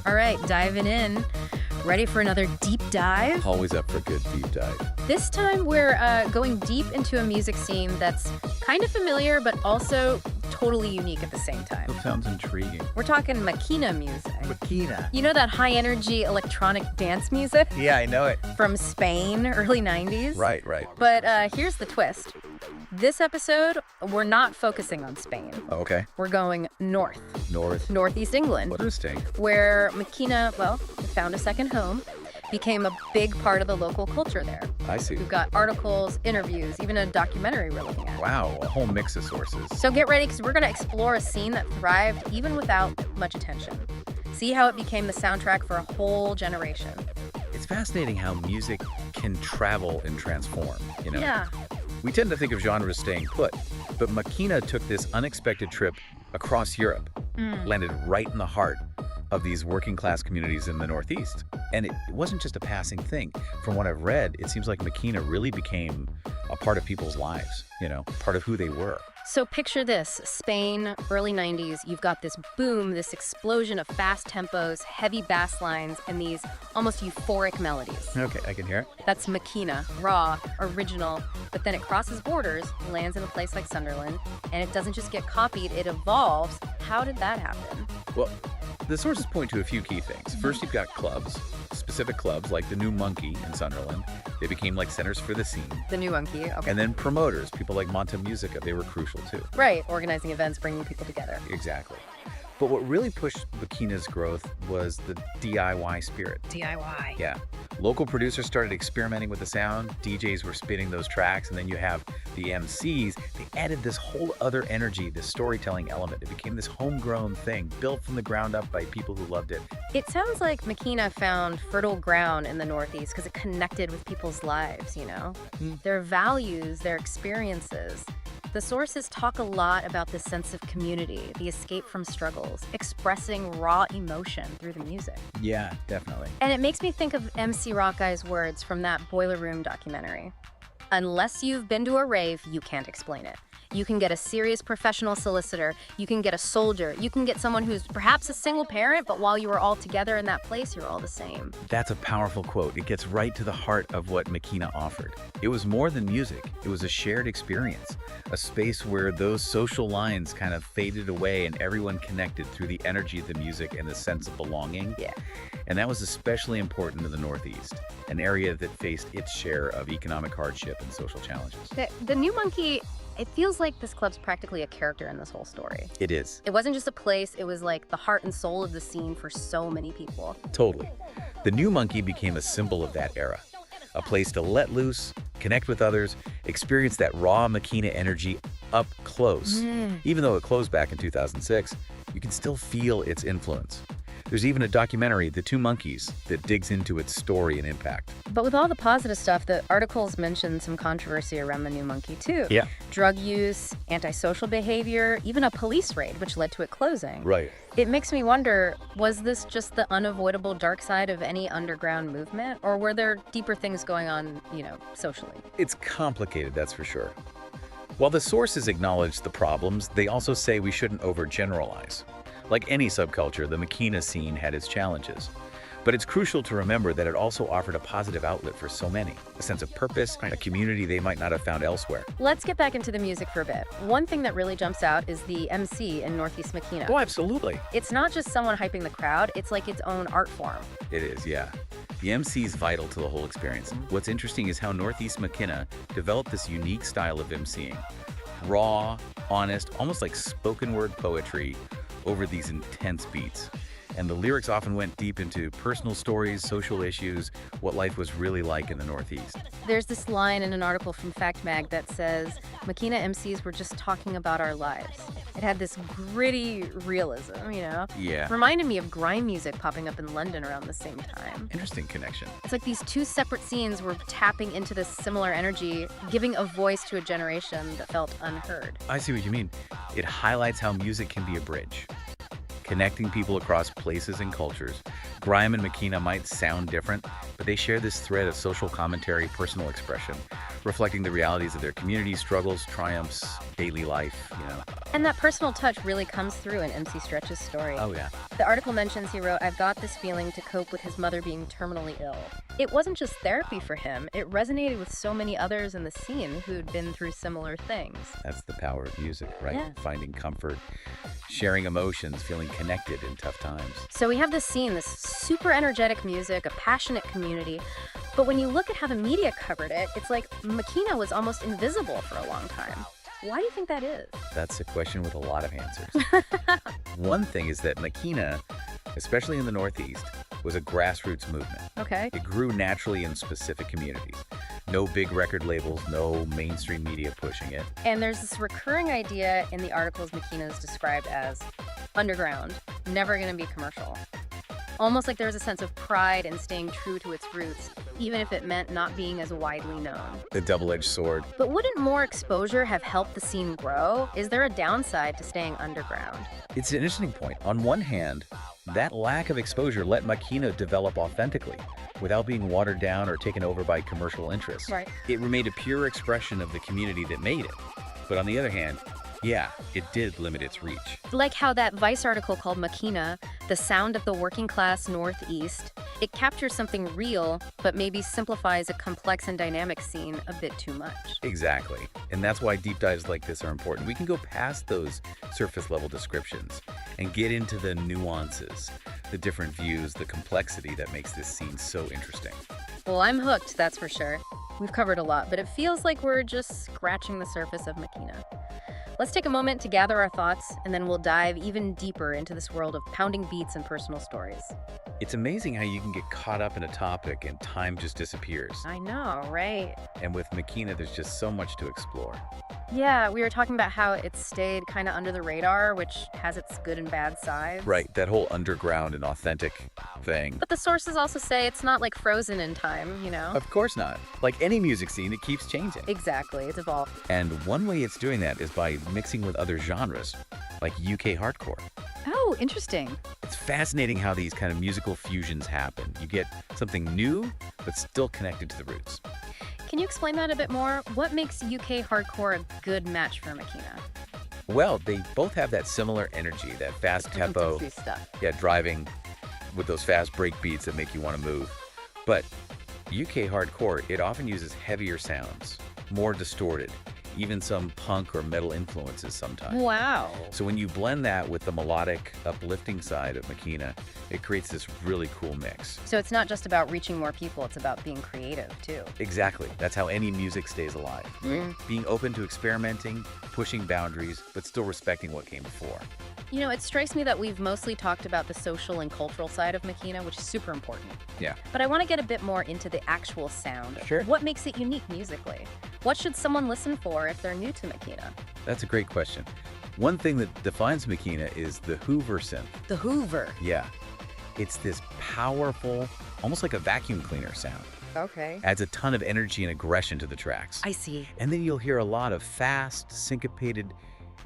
All right, diving in. Ready for another deep dive? Always up for a good deep dive. This time we're going deep into a music scene that's kind of familiar, but also totally unique at the same time. That sounds intriguing. We're talking Makina music. Makina. You know that high-energy electronic dance music Yeah, I know it. from Spain, early 90s? Right. But here's the twist. This episode, we're not focusing on Spain. Oh, okay. We're going north, northeast England, Interesting. where Makina, well, found a second home, became a big part of the local culture there. I see. We've got articles, interviews, even a documentary we're looking at. Wow, a whole mix of sources. So get ready, because we're going to explore a scene that thrived even without much attention. See how it became the soundtrack for a whole generation. It's fascinating how music can travel and transform, you know? Yeah. We tend to think of genres staying put, but Makina took this unexpected trip across Europe, landed right in the heart of these working class communities in the Northeast. And it wasn't just a passing thing. From what I've read, it seems like Makina really became a part of people's lives, you know, part of who they were. So picture this, Spain, early 90s, you've got this boom, this explosion of fast tempos, heavy bass lines, and these almost euphoric melodies. Okay, I can hear it. That's Makina, raw, original, but then it crosses borders, lands in a place like Sunderland, and it doesn't just get copied, it evolves. How did that happen? Well, the sources point to a few key things. First, you've got clubs, specific clubs like the New Monkey in Sunderland. They became like centers for the scene. The New Monkey, okay. And then promoters, people like Monta Musica, they were crucial too. Right, organizing events, bringing people together. Exactly. But what really pushed Makina's growth was the DIY spirit. DIY. Yeah. Local producers started experimenting with the sound, DJs were spinning those tracks, and then you have the MCs. They added this whole other energy, this storytelling element. It became this homegrown thing, built from the ground up by people who loved it. It sounds like Makina found fertile ground in the Northeast because it connected with people's lives, you know? Their values, their experiences. The sources talk a lot about this sense of community, the escape from struggles, expressing raw emotion through the music. Yeah, definitely. And it makes me think of MC Rockeye's words from that Boiler Room documentary. Unless you've been to a rave, you can't explain it. You can get a serious professional solicitor, you can get a soldier, you can get someone who's perhaps a single parent, but while you are all together in that place, you're all the same. That's a powerful quote. It gets right to the heart of what Makina offered. It was more than music. It was a shared experience, a space where those social lines kind of faded away and everyone connected through the energy of the music and the sense of belonging. Yeah. And that was especially important in the Northeast, an area that faced its share of economic hardship and social challenges. The New Monkey, it feels like this club's practically a character in this whole story. It is. It wasn't just a place, it was like the heart and soul of the scene for so many people. Totally. The New Monkey became a symbol of that era, a place to let loose, connect with others, experience that raw Makina energy up close. Even though it closed back in 2006, you can still feel its influence. There's even a documentary, The Two Monkeys, that digs into its story and impact. But with all the positive stuff, the articles mention some controversy around the New Monkey too. Yeah. Drug use, antisocial behavior, even a police raid, which led to it closing. Right. It makes me wonder, was this just the unavoidable dark side of any underground movement? Or were there deeper things going on, socially? It's complicated, that's for sure. While the sources acknowledge the problems, they also say we shouldn't overgeneralize. Like any subculture, the Makina scene had its challenges. But it's crucial to remember that it also offered a positive outlet for so many, a sense of purpose, a community they might not have found elsewhere. Let's get back into the music for a bit. One thing that really jumps out is the MC in Northeast Makina. Oh, absolutely. It's not just someone hyping the crowd, it's like its own art form. It is, yeah. The MC is vital to the whole experience. What's interesting is how Northeast Makina developed this unique style of MCing. Raw, honest, almost like spoken word poetry over these intense beats. And the lyrics often went deep into personal stories, social issues, what life was really like in the Northeast. There's this line in an article from Fact Mag that says, Makina MCs were just talking about our lives. It had this gritty realism, Yeah. Reminded me of grime music popping up in London around the same time. Interesting connection. It's like these two separate scenes were tapping into this similar energy, giving a voice to a generation that felt unheard. I see what you mean. It highlights how music can be a bridge, connecting people across places and cultures. Grime and Makina might sound different, but they share this thread of social commentary, personal expression, reflecting the realities of their community, struggles, triumphs, daily life, And that personal touch really comes through in MC Stretch's story. Oh, yeah. The article mentions he wrote, "I've got this feeling to cope with his mother being terminally ill." It wasn't just therapy for him, it resonated with so many others in the scene who'd been through similar things. That's the power of music, right? Yeah. Finding comfort, sharing emotions, feeling connected in tough times. So we have this scene, this super energetic music, a passionate community. But when you look at how the media covered it, it's like Makina was almost invisible for a long time. Why do you think that is? That's a question with a lot of answers. One thing is that Makina, especially in the Northeast, was a grassroots movement. Okay. It grew naturally in specific communities. No big record labels, no mainstream media pushing it. And there's this recurring idea in the articles Makina is described as underground, never going to be commercial. Almost like there was a sense of pride in staying true to its roots, even if it meant not being as widely known. The double-edged sword. But wouldn't more exposure have helped the scene grow? Is there a downside to staying underground? It's an interesting point. On one hand, that lack of exposure let Makina develop authentically, without being watered down or taken over by commercial interests. Right. It remained a pure expression of the community that made it. But on the other hand, yeah, it did limit its reach. Like how that Vice article called Makina, the sound of the working class Northeast, it captures something real, but maybe simplifies a complex and dynamic scene a bit too much. Exactly. And that's why deep dives like this are important. We can go past those surface level descriptions and get into the nuances, the different views, the complexity that makes this scene so interesting. Well, I'm hooked, that's for sure. We've covered a lot, but it feels like we're just scratching the surface of Makina. Let's take a moment to gather our thoughts, and then we'll dive even deeper into this world of pounding beats and personal stories. It's amazing how you can get caught up in a topic and time just disappears. I know, right? And with Makina, there's just so much to explore. Yeah, we were talking about how it stayed kind of under the radar, which has its good and bad sides. Right, that whole underground and authentic thing. But the sources also say it's not like frozen in time, you know? Of course not. Like any music scene, it keeps changing. Exactly, it's evolved. And one way it's doing that is by mixing with other genres, like UK hardcore. Oh, interesting. It's fascinating how these kind of musical fusions happen. You get something new, but still connected to the roots. Can you explain that a bit more? What makes UK hardcore a good match for Makina? Well, they both have that similar energy, that fast tempo, Stuff. yeah, driving with those fast break beats that make you want to move. But UK hardcore, it often uses heavier sounds, more distorted, even some punk or metal influences sometimes. Wow. So when you blend that with the melodic, uplifting side of Makina, it creates this really cool mix. So it's not just about reaching more people, it's about being creative too. Exactly. That's how any music stays alive. Being open to experimenting, pushing boundaries, but still respecting what came before. You know, it strikes me that we've mostly talked about the social and cultural side of Makina, which is super important. Yeah. But I want to get a bit more into the actual sound. Sure. What makes it unique musically? What should someone listen for if they're new to Makina? That's a great question. One thing that defines Makina is the Hoover synth. The Hoover. Yeah. It's this powerful, almost like a vacuum cleaner sound. Okay. Adds a ton of energy and aggression to the tracks. I see. And then you'll hear a lot of fast, syncopated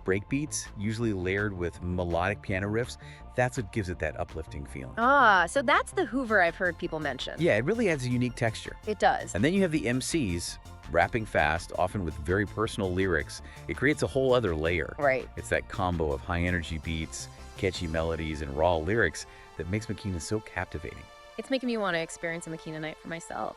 breakbeats, usually layered with melodic piano riffs. That's what gives it that uplifting feeling. Ah, so that's the Hoover I've heard people mention. Yeah, it really adds a unique texture. It does. And then you have the MCs rapping fast, often with very personal lyrics. It creates a whole other layer. Right. It's that combo of high energy beats, catchy melodies, and raw lyrics that makes Makina so captivating. It's making me want to experience a Makina night for myself.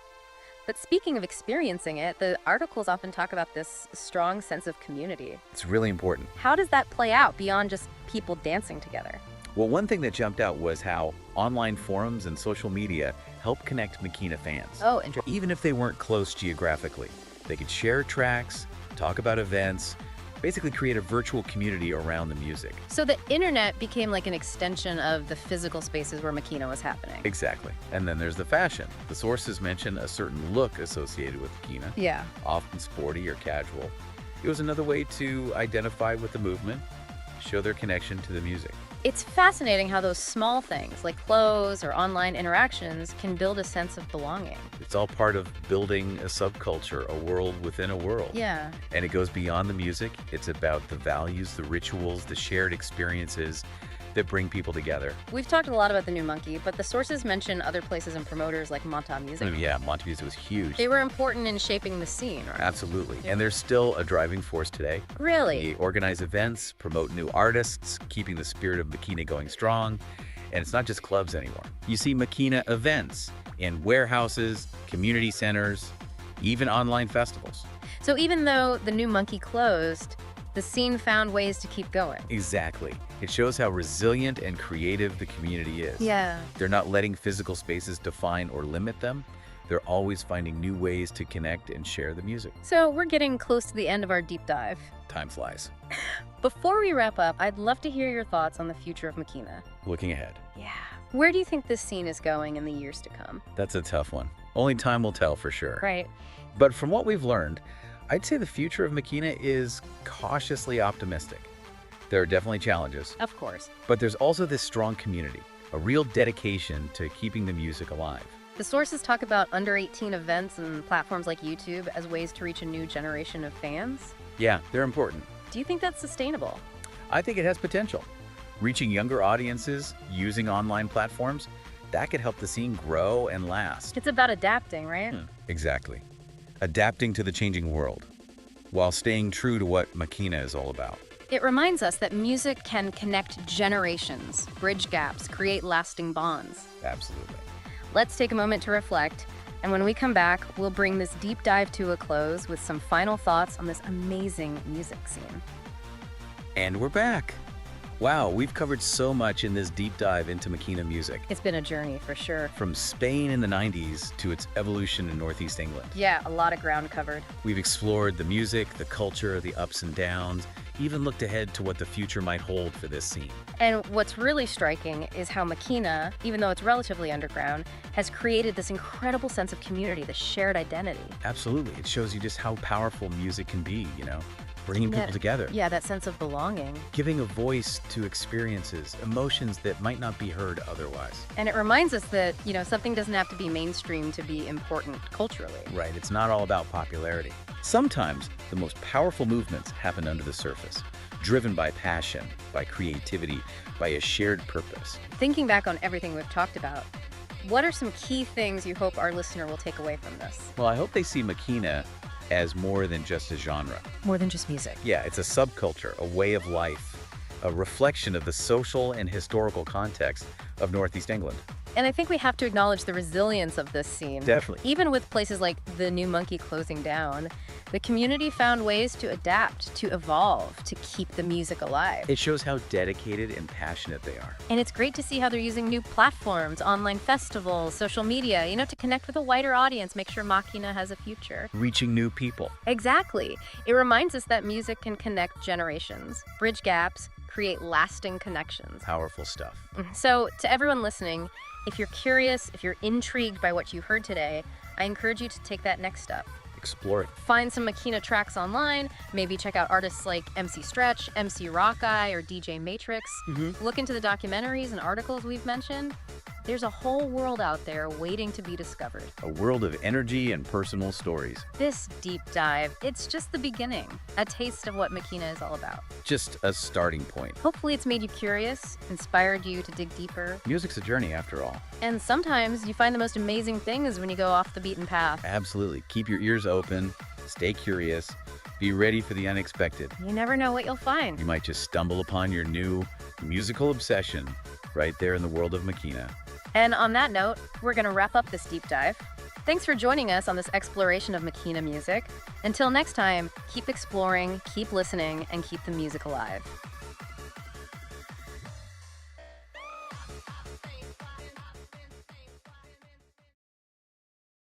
But speaking of experiencing it, the articles often talk about this strong sense of community. It's really important. How does that play out beyond just people dancing together? Well, one thing that jumped out was how online forums and social media help connect Makina fans. Oh, interesting. Even if they weren't close geographically, they could share tracks, talk about events, basically create a virtual community around the music. So the internet became like an extension of the physical spaces where Makina was happening. Exactly. And then there's the fashion. The sources mention a certain look associated with Makina, Yeah. often sporty or casual. It was another way to identify with the movement, show their connection to the music. It's fascinating how those small things like clothes or online interactions can build a sense of belonging. It's all part of building a subculture, a world within a world. Yeah. And it goes beyond the music. It's about the values, the rituals, the shared experiences that bring people together. We've talked a lot about the New Monkey, but the sources mention other places and promoters like Monta Music. Yeah, Monte Music was huge. They were important in shaping the scene, right? Absolutely. And they're still a driving force today. Really? They organize events, promote new artists, keeping the spirit of Makina going strong. And it's not just clubs anymore. You see Makina events in warehouses, community centers, even online festivals. So even though the New Monkey closed, the scene found ways to keep going. Exactly. It shows how resilient and creative the community is. Yeah. They're not letting physical spaces define or limit them. They're always finding new ways to connect and share the music. So we're getting close to the end of our deep dive. Time flies. Before we wrap up, I'd love to hear your thoughts on the future of Makina. Looking ahead. Yeah. Where do you think this scene is going in the years to come? That's a tough one. Only time will tell for sure. Right. But from what we've learned, I'd say the future of Makina is cautiously optimistic. There are definitely challenges, Of course. but there's also this strong community, a real dedication to keeping the music alive. The sources talk about under 18 events and platforms like YouTube as ways to reach a new generation of fans. Yeah, they're important. Do you think that's sustainable? I think it has potential. Reaching younger audiences using online platforms, that could help the scene grow and last. It's about adapting, right? Exactly. Adapting to the changing world, while staying true to what Makina is all about. It reminds us that music can connect generations, bridge gaps, create lasting bonds. Absolutely. Let's take a moment to reflect, and when we come back, we'll bring this deep dive to a close with some final thoughts on this amazing music scene. And we're back. Wow, we've covered so much in this deep dive into Makina music. It's been a journey for sure. From Spain in the 90s to its evolution in Northeast England. Yeah, a lot of ground covered. We've explored the music, the culture, the ups and downs, even looked ahead to what the future might hold for this scene. And what's really striking is how Makina, even though it's relatively underground, has created this incredible sense of community, this shared identity. Absolutely. It shows you just how powerful music can be, bringing people together. Yeah, that sense of belonging. Giving a voice to experiences, emotions that might not be heard otherwise. And it reminds us that, something doesn't have to be mainstream to be important culturally. Right, it's not all about popularity. Sometimes the most powerful movements happen under the surface, driven by passion, by creativity, by a shared purpose. Thinking back on everything we've talked about, what are some key things you hope our listener will take away from this? Well, I hope they see Makina as more than just a genre. More than just music. Yeah, it's a subculture, a way of life, a reflection of the social and historical context of Northeast England. And I think we have to acknowledge the resilience of this scene. Definitely. Even with places like the New Monkey closing down, the community found ways to adapt, to evolve, to keep the music alive. It shows how dedicated and passionate they are. And it's great to see how they're using new platforms, online festivals, social media, to connect with a wider audience, make sure Makina has a future. Reaching new people. Exactly. It reminds us that music can connect generations, bridge gaps, create lasting connections. Powerful stuff. So, to everyone listening, if you're curious, if you're intrigued by what you heard today, I encourage you to take that next step. Explore it. Find some Makina tracks online, maybe check out artists like MC Stretch, MC Rockeye, or DJ Matrix. Look into the documentaries and articles we've mentioned. There's a whole world out there waiting to be discovered. A world of energy and personal stories. This deep dive, it's just the beginning, a taste of what Makina is all about. Just a starting point. Hopefully it's made you curious, inspired you to dig deeper. Music's a journey after all. And sometimes you find the most amazing things when you go off the beaten path. Absolutely. Keep your ears open, stay curious, be ready for the unexpected. You never know what you'll find. You might just stumble upon your new musical obsession right there in the world of Makina. And on that note, we're going to wrap up this deep dive. Thanks for joining us on this exploration of Makina music. Until next time, keep exploring, keep listening, and keep the music alive.